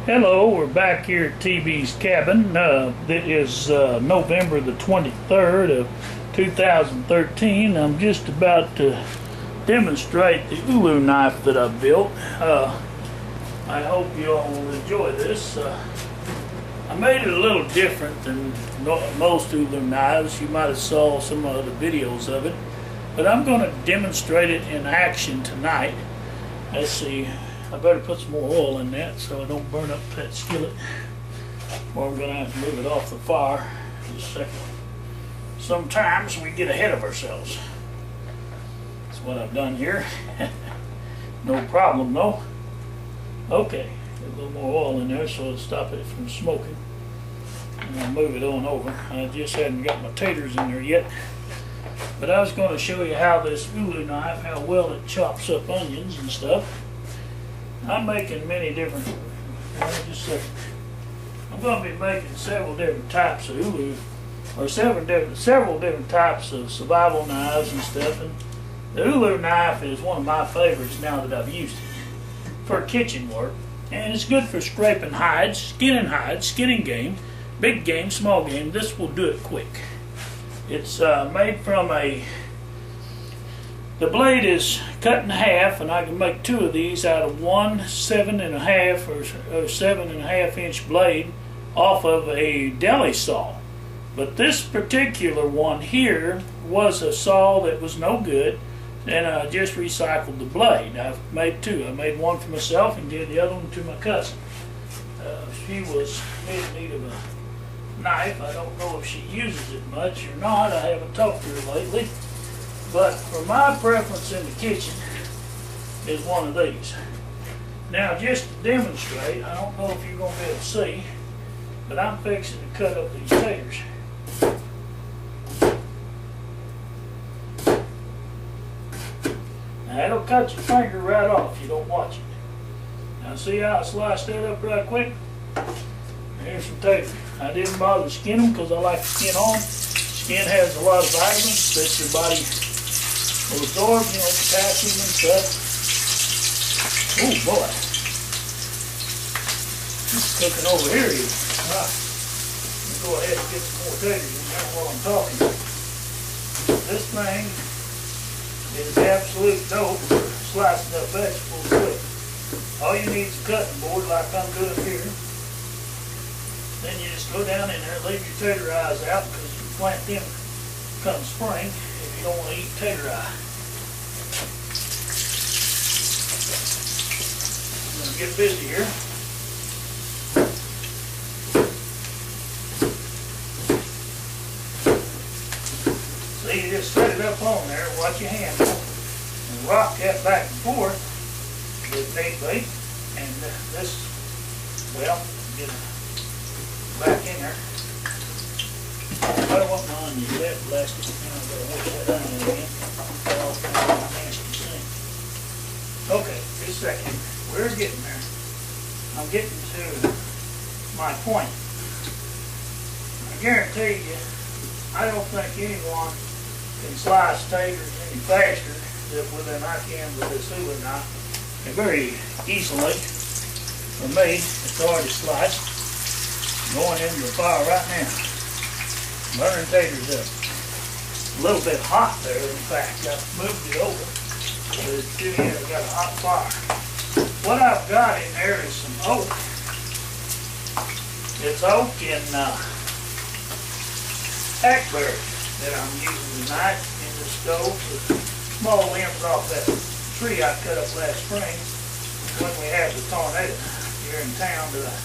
Hello, we're back here at TB's cabin. It is November the 23rd of 2013. I'm just about to demonstrate the ulu knife that I built. I hope you all will enjoy this. I made it a little different than most ulu knives. You might have saw some of the videos of it, but I'm going to demonstrate it in action tonight. Let's see. I better put some more oil in that so I don't burn up that skillet, or I'm going to have to move it off the fire. Just a second. Sometimes we get ahead of ourselves. That's what I've done here. No problem though. Okay, a little more oil in there so it'll stop it from smoking. And I'll move it on over. I just hadn't got my taters in there yet. But I was going to show you how this ulu knife, how well it chops up onions and stuff. I'm making many different, just a second. I'm going to be making several different types of ulu, or several different types of survival knives and stuff. And the ulu knife is one of my favorites now that I've used it for kitchen work. And it's good for scraping hides, skinning game, big game, small game. This will do it quick. It's made from the blade is cut in half, and I can make two of these out of one 7.5 or 7.5 inch blade off of a deli saw. But this particular one here was a saw that was no good, and I just recycled the blade. I've made two. I made one for myself and gave the other one to my cousin. She was in need of a knife. I don't know if she uses it much or not. I haven't talked to her lately. But for my preference in the kitchen is one of these. Now, just to demonstrate, I don't know if you're going to be able to see, but I'm fixing to cut up these taters. Now, it'll cut your finger right off if you don't watch it. Now, see how I sliced that up right quick? Here's some taters. I didn't bother to skin them because I like to skin on. Skin has a lot of vitamins that your body will absorb, potassium and stuff. Oh boy. It's cooking over here even. Alright. Let me go ahead and get some more taters in there while I'm talking. This thing is absolute dope for slicing up vegetables quick. All you need is a cutting board like I'm doing here. Then you just go down in there, leave your tater eyes out because you plant them come spring if you don't want to eat tater eye. I'm going to get busy here. So you just set it up on there, watch your hand, and rock that back and forth with neatly. And this, well, get it back in there. I don't want my onions that plastic. I've got to wash that onion again. Nasty thing. Okay, just a second. We're getting there. I'm getting to my point. I guarantee you, I don't think anyone can slice taters any faster than I can with this ulu knife. And very easily, for me, it's already sliced. Going into the fire right now. Burning taters up. A little bit hot there, in fact. I moved it over. But it's still here, I've got a hot fire. What I've got in there is some oak. It's oak and hackberry that I'm using tonight in the stove. The small limbs off that tree I cut up last spring when we had the tornado here in town that I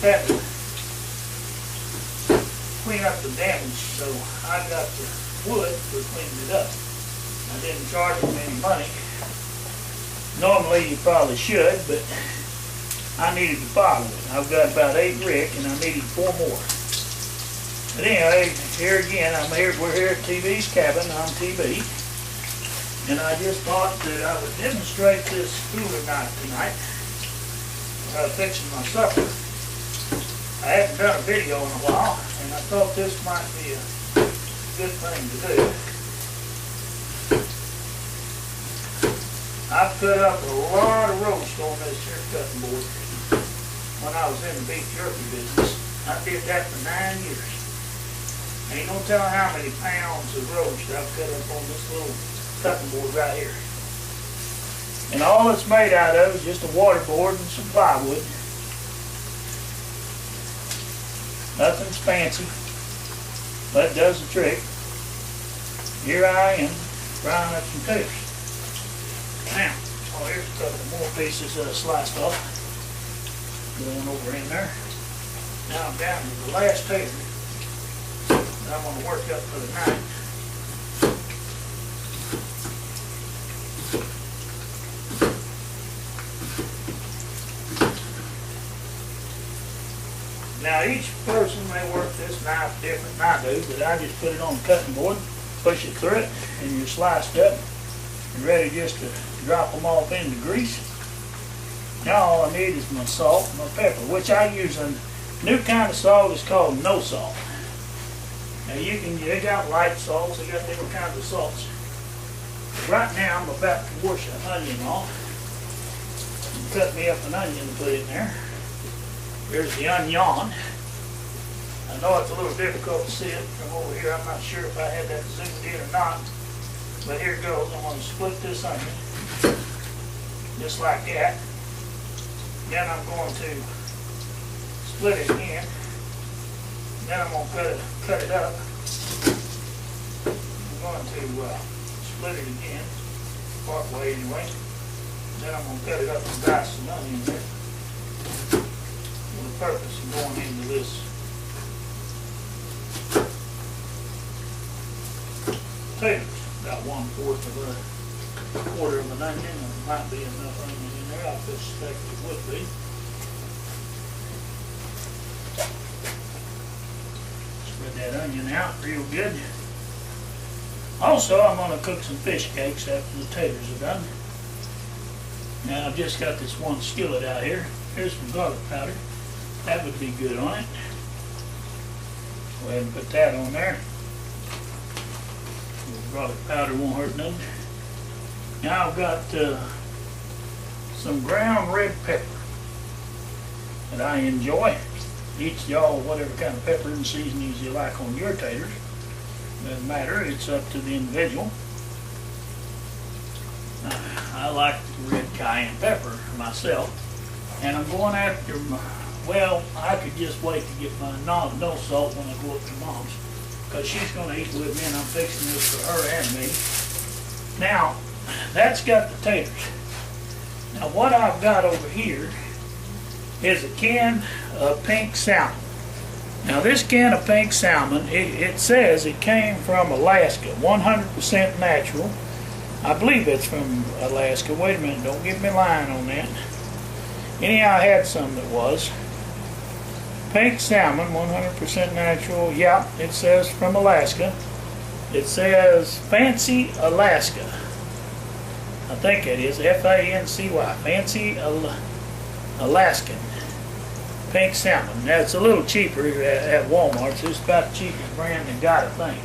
had to clean up the damage, so I got the wood for cleaning it up. I didn't charge them any money. Normally you probably should, but I needed to follow it. I've got about 8 rick and I needed 4 more. But anyway, here again, we're here at TB's cabin. I'm TB. And I just thought that I would demonstrate this ulu knife tonight. Fixing my supper. I haven't done a video in a while, and I thought this might be a good thing to do. I've cut up a lot of roast on this here cutting board. when I was in the beef jerky business. I did that for 9 years. Ain't no telling how many pounds of roast I've cut up on this little cutting board right here. And all it's made out of is just a water board and some plywood. Nothing's fancy, but it does the trick. Here I am, frying up some taters. Now, oh, here's a couple more pieces that I sliced off. Going over in there. Now I'm down to the last tater that I'm going to work up for the night. Now each person may work this knife different than I do, but I just put it on the cutting board, push it through it, and you're sliced up and ready just to drop them off into grease. Now all I need is my salt and my pepper, which I use a new kind of salt. It's called no salt. Now they got light salts, they got different kinds of salts. Right now I'm about to wash an onion off and cut me up an onion to put in there. Here's the onion. I know it's a little difficult to see it from over here. I'm not sure if I had that zoomed in or not. But here it goes. I'm going to split this onion just like that. Then I'm going to split it again. Then I'm going to cut it up. I'm going to split it again, part way anyway. Then I'm going to cut it up and dice some onion there. For the purpose of going into this potatoes. About 1/4 of a quarter of an onion. There might be enough onion in there. I suspect it would be. Spread that onion out real good. Also, I'm going to cook some fish cakes after the taters are done. Now I've just got this one skillet out here. Here's some garlic powder. That would be good on it. Go ahead and put that on there. Garlic powder won't hurt nothing. Now I've got some ground red pepper that I enjoy. Each y'all whatever kind of pepper and seasonings you like on your taters. Doesn't matter, it's up to the individual. I like the red cayenne pepper myself. And I'm going after my, well, I could just wait to get my no salt when I go up to Mom's, because she's going to eat with me and I'm fixing this for her and me. Now, that's got the taters. Now what I've got over here is a can of pink salmon. Now this can of pink salmon, it says it came from Alaska, 100% natural. I believe it's from Alaska. Wait a minute, don't get me lying on that. Anyhow, I had some that was. Pink salmon, 100% natural. Yeah, it says from Alaska. It says Fancy Alaska. I think it is F-A-N-C-Y. Fancy Alaskan pink salmon. Now it's a little cheaper at Walmart. So it's about the cheapest brand they got, I think.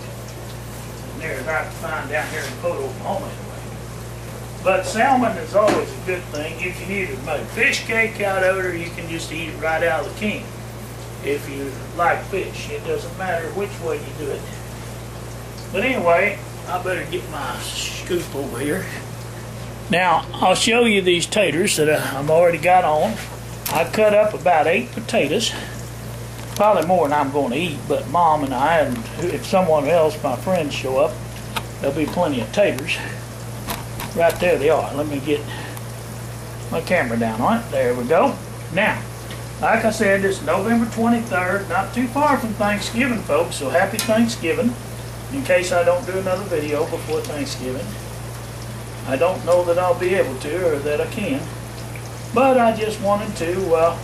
And there's hard to find down here in Poto, Oklahoma anyway. But salmon is always a good thing. You can either make fish cake out of it, or you can just eat it right out of the can. If you like fish, it doesn't matter which way you do it. But anyway, I better get my scoop over here. Now, I'll show you these taters that I've already got on. I cut up about 8 potatoes. Probably more than I'm going to eat, but Mom and I, and if someone else, my friends, show up, there'll be plenty of taters. Right there they are. Let me get my camera down on it. There we go. Now, like I said, it's November 23rd, not too far from Thanksgiving, folks, so happy Thanksgiving. In case I don't do another video before Thanksgiving. I don't know that I'll be able to, or that I can. But I just wanted to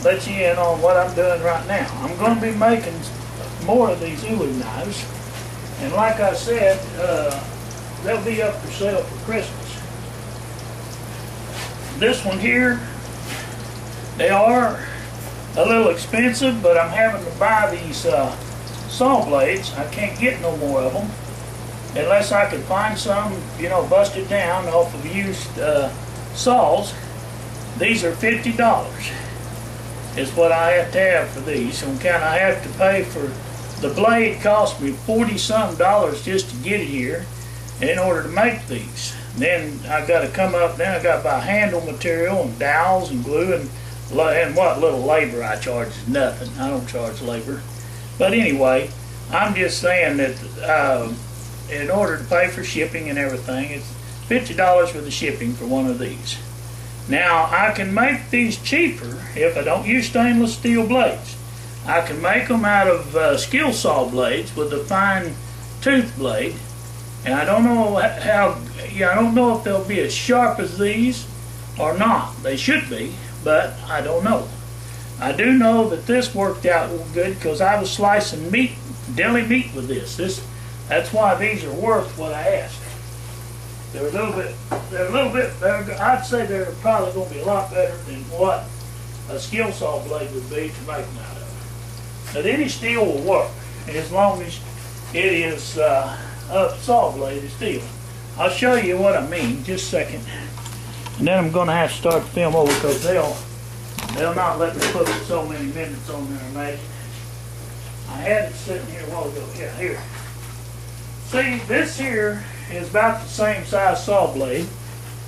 let you in on what I'm doing right now. I'm going to be making more of these ulu knives. And like I said, they'll be up for sale for Christmas. This one here, they are a little expensive, but I'm having to buy these saw blades. I can't get no more of them unless I can find some, you know, busted down off of used saws. These are $50. is what I have to have for these. So kind I have to pay for the blade. Cost me $40-some just to get it here in order to make these. Then I got to come up. Then I got to buy handle material and dowels and glue and what little labor I charge is nothing. I don't charge labor. But anyway, I'm just saying that in order to pay for shipping and everything, it's $50 for the shipping for one of these. Now, I can make these cheaper if I don't use stainless steel blades. I can make them out of skill saw blades with a fine tooth blade. And I don't know I don't know if they'll be as sharp as these or not. They should be, but I don't know. I do know that this worked out good because I was slicing meat, deli meat with this. That's why these are worth what I asked. They're a little bit better. I'd say they're probably going to be a lot better than what a skill saw blade would be to make them out of. But any steel will work as long as it is a saw blade of steel. I'll show you what I mean just a second. And then I'm going to have to start the film over because they'll not let me put so many minutes on there, imagine. I had it sitting here a while ago. Yeah, here. See, this here is about the same size saw blade.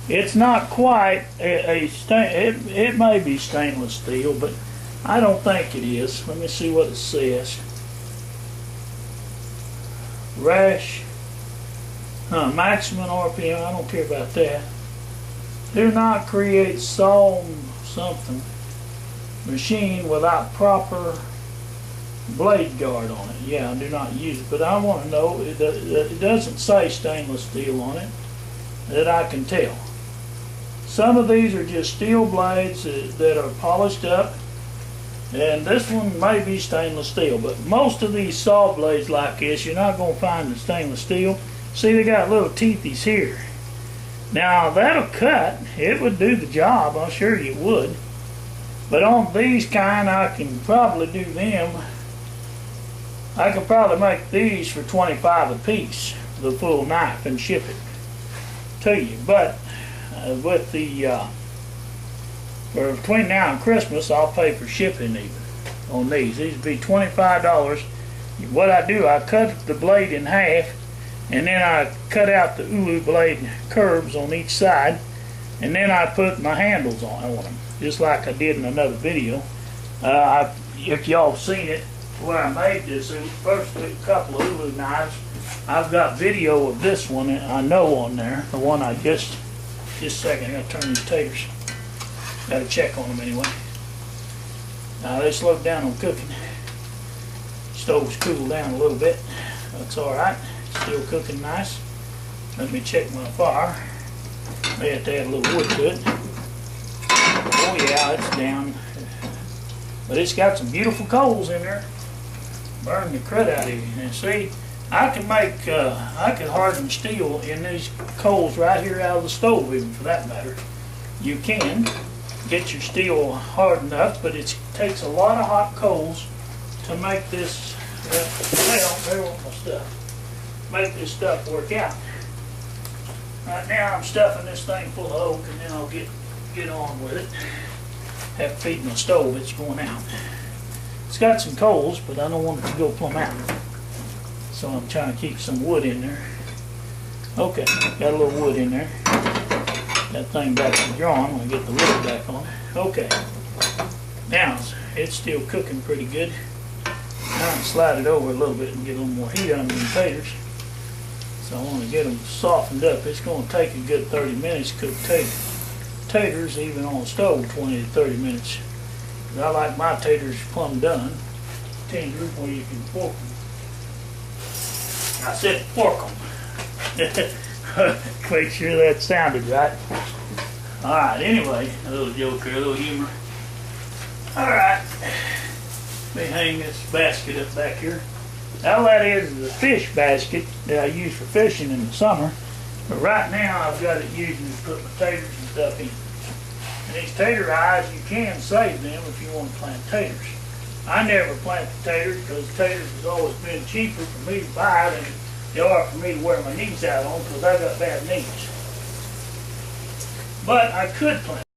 It's not quite it may be stainless steel, but I don't think it is. Let me see what it says. Maximum RPM, I don't care about that. Do not create saw something machine without proper blade guard on it. Yeah, I do not use it, but I want to know, it doesn't say stainless steel on it that I can tell. Some of these are just steel blades that are polished up, and this one may be stainless steel, but most of these saw blades like this, you're not going to find the stainless steel. See, they got little teethies here. Now, that'll cut. It would do the job. I'm sure it would. But on these kind, I can probably do them. I could probably make these for $25 a piece, the full knife, and ship it to you. But with the between now and Christmas, I'll pay for shipping even on these. These would be $25. What I do, I cut the blade in half, and then I cut out the ulu blade curves on each side, and then I put my handles on them, just like I did in another video. If y'all seen it, where I made this, first couple of ulu knives, I've got video of this one, I know on there, the one I just a second, I gotta turn these taters. Gotta check on them anyway. Now they slowed down on cooking. Stove's cooled down a little bit. That's alright. Still cooking nice. Let me check my fire. May have to add a little wood to it. Oh yeah, it's down. But it's got some beautiful coals in there. Burn the crud out of you. And see, I can harden steel in these coals right here out of the stove, even for that matter. You can get your steel hardened up, but it takes a lot of hot coals to make this, there went my stuff. Make this stuff work out. Right now I'm stuffing this thing full of oak, and then I'll get on with it. Have to feed my stove, it's going out. It's got some coals, but I don't want it to go plumb out. So I'm trying to keep some wood in there. Okay, got a little wood in there. That thing back to drawn when I get the lid back on. Okay. Now it's still cooking pretty good. Now I can slide it over a little bit and get a little more heat on these taters. So I want to get them softened up. It's going to take a good 30 minutes to cook taters, even on the stove, 20 to 30 minutes. I like my taters plumb done, tender, where you can pork them. I said pork them. Make sure that sounded right. Alright, anyway, a little joke here, a little humor. Alright, let me hang this basket up back here. All that is a fish basket that I use for fishing in the summer. But right now I've got it used to put my taters and stuff in. And these tater eyes, you can save them if you want to plant taters. I never plant the taters because taters has always been cheaper for me to buy than they are for me to wear my knees out on because I got bad knees. But I could plant